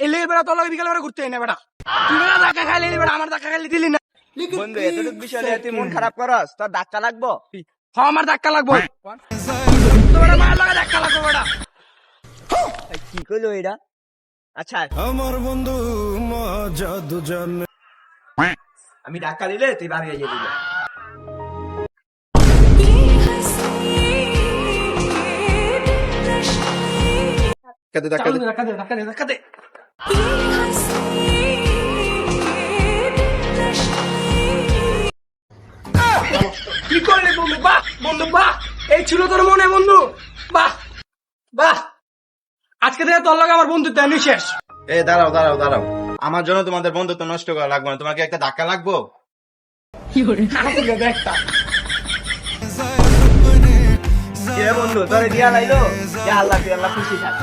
এলে বেড়া তোর বিকাল বেড়া ঘুরতে না বেড়া তুই বেড়া ধাক্কা খাইলে বেড়া আমার ধাক্কা খাইলে দিলি না বন্ধু এতটুকু বিষয় নিয়ে তুই মন খারাপ করস, তোর ধাক্কা লাগবো। হ্যাঁ আমার ধাক্কা লাগবো তো বেড়া মায়ের লাগা ধাক্কা লাগবো বেড়া কি কইলো এটা? আচ্ছা আমার বন্ধু মজা দুজন আমি ধাক্কা দিলে তুই বাড়িয়ে যেতে দিবি। ধাক্কা দে ধাক্কা দে ধাক্কা দে ধাক্কা দে কি করলে বন্ধু বাহ এই ছিল তোর মনে বন্ধু বাহ আজকে থেকে তোর লাগে আমার বন্ধুত্ব আমি শেষ এ দাঁড়াও দাঁড়াও দাঁড়াও, আমার জন্য তোমাদের বন্ধুত্ব নষ্ট করা লাগবে না। তোমাকে একটা ধাক্কা লাগবো? কে বন্ধু তোরে দিয়া লাইলো? আল্লাহ তুই আল্লাহ খুশি থাক।